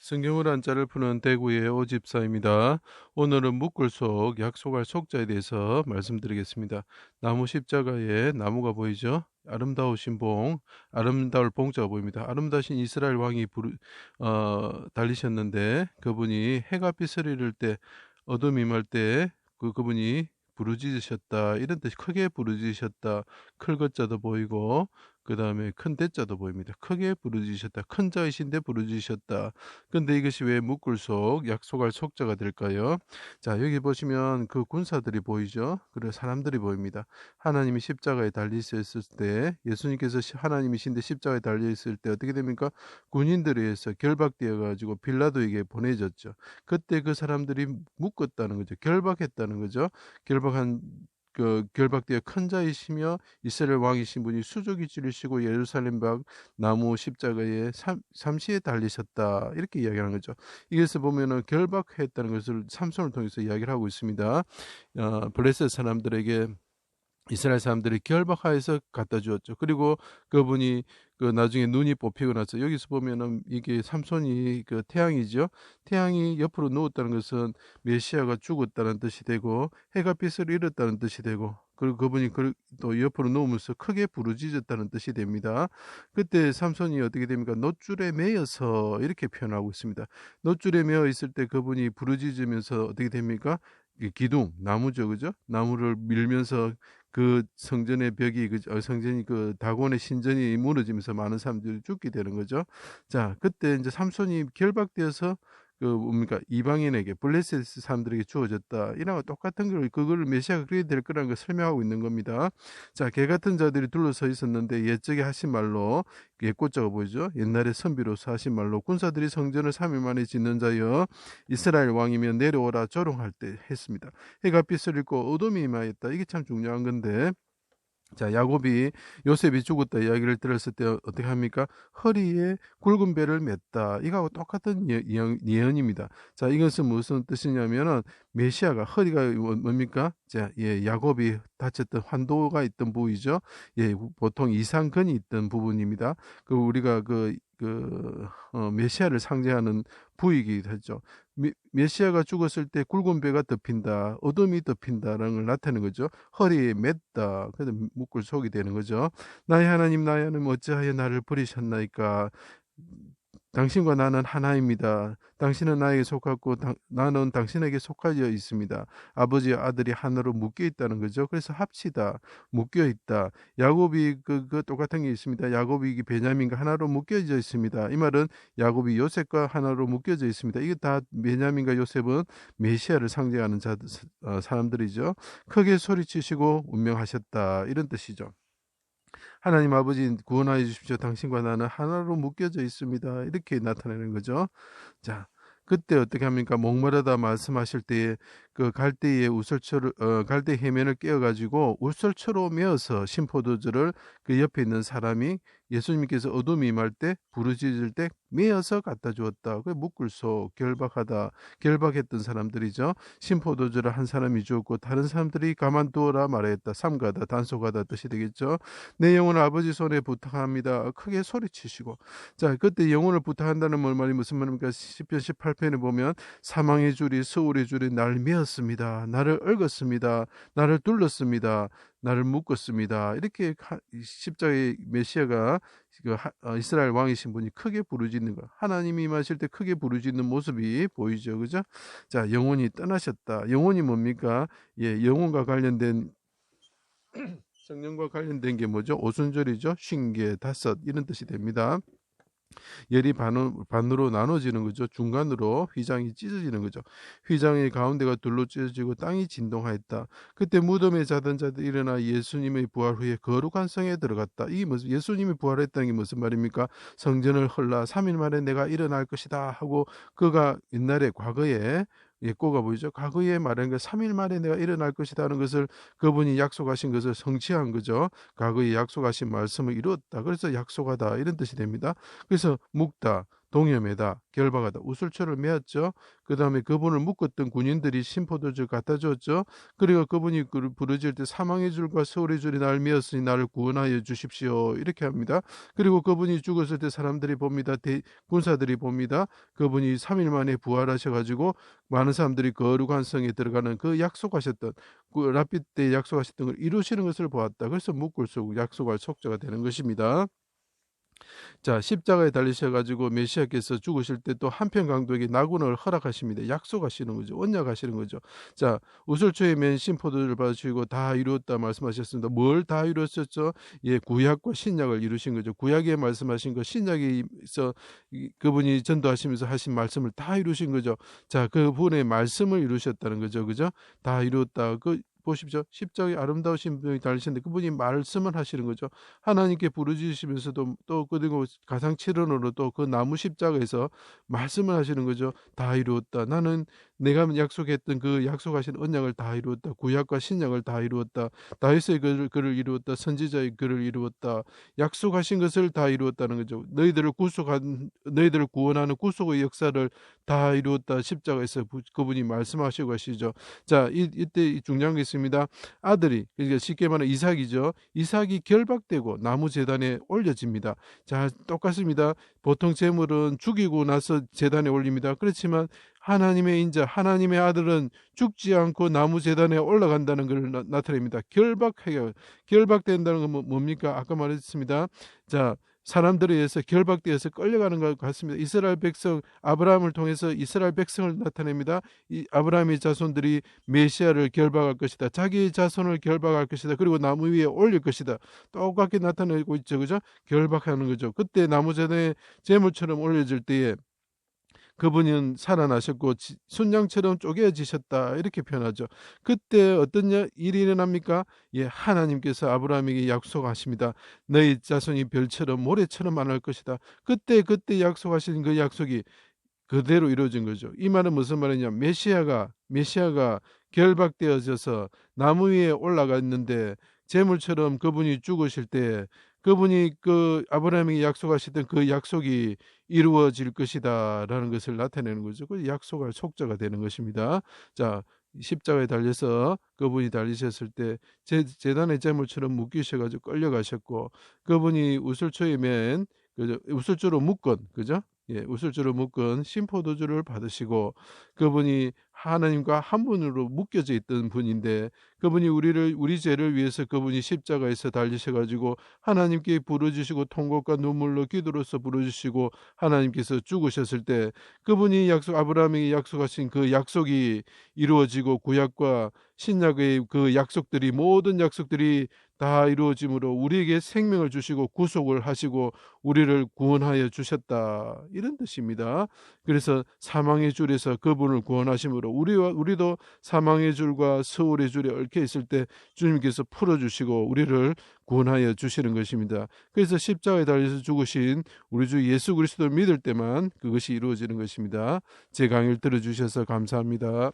성경을 한자를 푸는 대구의 오집사입니다. 오늘은 묶을 속, 약속할 속자에 대해서 말씀드리겠습니다. 나무 십자가에 나무가 보이죠? 아름다우신 봉, 아름다울 봉자가 보입니다. 아름다우신 이스라엘 왕이 달리셨는데 그분이 해가 빛을 잃을 때, 어둠이 임할 때 그분이 부르짖으셨다. 이런 뜻이 크게 부르짖으셨다. 클 것자도 보이고 그 다음에 큰 대자도 보입니다. 크게 부르짖으셨다. 큰 자이신데 부르짖으셨다. 근데 이것이 왜 묶을 속, 약속할 속자가 될까요? 자, 여기 보시면 그 군사들이 보이죠? 그리고 사람들이 보입니다. 하나님이 십자가에 달리셨을 때, 예수님께서 하나님이신데 십자가에 달려있을 때 어떻게 됩니까? 군인들에 의해서 결박되어가지고 빌라도에게 보내졌죠. 그때 그 사람들이 묶었다는 거죠. 결박했다는 거죠. 결박되어 큰 자이시며 이스라엘 왕이신 분이 수족이 찌르시고 예루살렘 밖 나무 십자가에 삼시에 달리셨다. 이렇게 이야기하는 거죠. 이것을 보면은 결박했다는 것을 삼손을 통해서 이야기를 하고 있습니다. 블레셋 사람들에게 이스라엘 사람들이 결박하여서 갖다 주었죠. 그리고 그분이 나중에 눈이 뽑히고 나서 여기서 보면은 이게 삼손이 태양이죠. 태양이 옆으로 누웠다는 것은 메시아가 죽었다는 뜻이 되고 해가 빛을 잃었다는 뜻이 되고 그리고 그분이 또 옆으로 누우면서 크게 부르짖었다는 뜻이 됩니다. 그때 삼손이 어떻게 됩니까? 놋줄에 매여서 이렇게 표현하고 있습니다. 놋줄에 매여 있을 때 그분이 부르짖으면서 어떻게 됩니까? 기둥, 나무죠, 그죠? 나무를 밀면서 그 성전의 벽이 성전이 다곤의 신전이 무너지면서 많은 사람들이 죽게 되는 거죠. 자, 그때 이제 삼손이 결박되어서 뭡니까 이방인에게 블레셋 사람들에게 주어졌다. 이랑 똑같은 걸 그거를 메시아가 그래야 될 거라는 걸 설명하고 있는 겁니다. 자, 개 같은 자들이 둘러서 있었는데 옛적에 하신 말로 옛꽃자가 보이죠. 옛날에 선비로서 하신 말로 군사들이 성전을 3일 만에 짓는 자여 이스라엘 왕이면 내려오라 조롱할 때 했습니다. 해가 빛을 잃고 어둠이 임하였다. 이게 참 중요한 건데 자, 야곱이 요셉이 죽었다 이야기를 들었을 때 어떻게 합니까? 허리에 굵은 배를 맸다. 이거하고 똑같은 예언입니다. 자, 이것은 무슨 뜻이냐면은 메시아가 허리가 뭡니까? 자, 야곱이 다쳤던 환도가 있던 부위죠. 보통 이상근이 있던 부분입니다. 우리가 메시아를 상징하는 부위이기도 하죠. 메시아가 죽었을 때 굵은 배가 덮인다, 어둠이 덮인다라는 걸 나타내는 거죠. 허리에 맸다. 그래서 묶을 속이 되는 거죠. 나의 하나님, 나의 하나님, 어찌하여 나를 버리셨나이까? 당신과 나는 하나입니다. 당신은 나에게 속하고 나는 당신에게 속하여 있습니다. 아버지와 아들이 하나로 묶여 있다는 거죠. 그래서 합치다, 묶여 있다. 야곱이 똑같은 게 있습니다. 야곱이 베냐민과 하나로 묶여져 있습니다. 이 말은 야곱이 요셉과 하나로 묶여져 있습니다. 이게 다 베냐민과 요셉은 메시아를 상징하는 사람들이죠. 크게 소리치시고 운명하셨다. 이런 뜻이죠. 하나님 아버지 구원하여 주십시오. 당신과 나는 하나로 묶여져 있습니다. 이렇게 나타내는 거죠. 자, 그때 어떻게 합니까? 목마르다 말씀하실 때에 갈대 해면을 깨어가지고 울설초로 메어서 신포도주를 그 옆에 있는 사람이 예수님께서 어둠이 임할 때 부르짖을 때 메어서 갖다 주었다. 그 묶을 속 결박했던 사람들이죠. 신포도주를 한 사람이 주었고 다른 사람들이 가만두어라 말했다. 삼가다 단속하다 뜻이 되겠죠. 내 영혼을 아버지 손에 부탁합니다. 크게 소리치시고 자 그때 영혼을 부탁한다는 말이 무슨 말입니까? 시편 18편에 보면 사망의 줄이 서울의 줄이 날 메었습니다. 나를 얽었습니다. 나를 둘렀습니다. 나를 묶었습니다. 이렇게 십자가의 메시아가 이스라엘 왕이신 분이 크게 부르짖는 거. 하나님이 임하실 때 크게 부르짖는 모습이 보이죠. 그죠? 자, 영혼이 떠나셨다. 영혼이 뭡니까? 영혼과 관련된 성령과 관련된 게 뭐죠? 오순절이죠. 쉰개, 다섯 이런 뜻이 됩니다. 열이 반으로 나눠지는 거죠. 중간으로 휘장이 찢어지는 거죠. 휘장의 가운데가 둘로 찢어지고 땅이 진동하였다. 그때 무덤에 자던 자들 일어나 예수님의 부활 후에 거룩한 성에 들어갔다. 이게 무슨 예수님이 부활했다는 게 무슨 말입니까? 성전을 헐라 3일 만에 내가 일어날 것이다 하고 그가 옛날에 과거에 예고가 보이죠. 과거에 말한 그 3일 만에 내가 일어날 것이다 하는 것을 그분이 약속하신 것을 성취한 거죠. 과거에 약속하신 말씀을 이루었다. 그래서 약속하다 이런 뜻이 됩니다. 그래서 묶다, 동여매다, 결박하다, 우슬초를 메었죠. 그 다음에 그분을 묶었던 군인들이 심포도주를 갖다 줬죠. 그리고 그분이 부르짖을 때 사망의 줄과 서울의 줄이 날 메었으니 나를 구원하여 주십시오. 이렇게 합니다. 그리고 그분이 죽었을 때 사람들이 봅니다. 군사들이 봅니다. 그분이 3일 만에 부활하셔가지고 많은 사람들이 거룩한 성에 들어가는 그 약속하셨던 그 랍빗 때 약속하셨던 걸 이루시는 것을 보았다. 그래서 묶을 수 약속할 속죄가 되는 것입니다. 자, 십자가에 달리셔가지고 메시아께서 죽으실 때 또 한편 강도에게 나군을 허락하십니다. 약속하시는 거죠. 언약하시는 거죠. 자, 우슬초에 맨 심포도를 받으시고 다 이루었다 말씀하셨습니다. 뭘 다 이루었었죠? 예, 구약과 신약을 이루신 거죠. 구약에 말씀하신 거, 신약에서 그분이 전도하시면서 하신 말씀을 다 이루신 거죠. 자, 그분의 말씀을 이루셨다는 거죠. 그죠? 다 이루었다. 보십시오. 십자가에 아름다우신 분이 달리셨는데 그분이 말씀을 하시는 거죠. 하나님께 부르짖으시면서도 또 그리고 가상칠언으로 또 그 나무 십자가에서 말씀을 하시는 거죠. 다 이루었다. 나는 내가 약속했던 그 약속하신 언약을 다 이루었다. 구약과 신약을 다 이루었다. 다윗의 글을 이루었다. 선지자의 글을 이루었다. 약속하신 것을 다 이루었다는 거죠. 너희들을 구원하는 구속의 역사를 다 이루었다. 십자가에서 그분이 말씀하시고 가시죠. 자, 이때 중요한 게 있습니다. 아들이, 그러니까 쉽게 말하면 이삭이죠. 이삭이 결박되고 나무 제단에 올려집니다. 자, 똑같습니다. 보통 제물은 죽이고 나서 제단에 올립니다. 그렇지만 하나님의 인자, 하나님의 아들은 죽지 않고 나무 제단에 올라간다는 것을 나타냅니다. 결박된다는 건 뭡니까? 아까 말했습니다. 자, 사람들에 의해서 결박되어서 끌려가는 것 같습니다. 이스라엘 백성, 아브라함을 통해서 이스라엘 백성을 나타냅니다. 이 아브라함의 자손들이 메시아를 결박할 것이다. 자기의 자손을 결박할 것이다. 그리고 나무 위에 올릴 것이다. 똑같게 나타내고 있죠. 그죠? 결박하는 거죠. 그때 나무 제단에 제물처럼 올려질 때에 그분은 살아나셨고 순양처럼 쪼개지셨다 이렇게 표현하죠. 그때 어떤 일이 일어납니까? 예, 하나님께서 아브라함에게 약속하십니다. 너희 자손이 별처럼 모래처럼 많을 것이다. 그때 약속하신 그 약속이 그대로 이루어진 거죠. 이 말은 무슨 말이냐? 메시아가 결박되어져서 나무 위에 올라가 있는데 재물처럼 그분이 죽으실 때 그분이 그 아브라함에게 약속하셨던 그 약속이 이루어질 것이다라는 것을 나타내는 거죠. 그 약속할 속죄가 되는 것입니다. 자, 십자가에 달려서 그분이 달리셨을 때 제단의 제물처럼 묶이셔가지고 끌려가셨고 그분이 우슬초에 맨 우슬초로 묶은 그죠? 예, 우슬초로 묶은 심포도주를 받으시고 그분이 하나님과 한 분으로 묶여져 있던 분인데 그분이 우리 죄를 위해서 그분이 십자가에서 달리셔가지고 하나님께 부르주시고 통곡과 눈물로 기도로서 부르주시고 하나님께서 죽으셨을 때 그분이 아브라함에게 약속하신 그 약속이 이루어지고 구약과 신약의 그 약속들이 모든 약속들이 다 이루어짐으로 우리에게 생명을 주시고 구속을 하시고 우리를 구원하여 주셨다 이런 뜻입니다. 그래서 사망의 줄에서 그분을 구원하심으로 우리도 사망의 줄과 서울의 줄에 얽혀 있을 때 주님께서 풀어주시고 우리를 구원하여 주시는 것입니다. 그래서 십자가에 달려서 죽으신 우리 주 예수 그리스도를 믿을 때만 그것이 이루어지는 것입니다. 제 강의를 들어주셔서 감사합니다.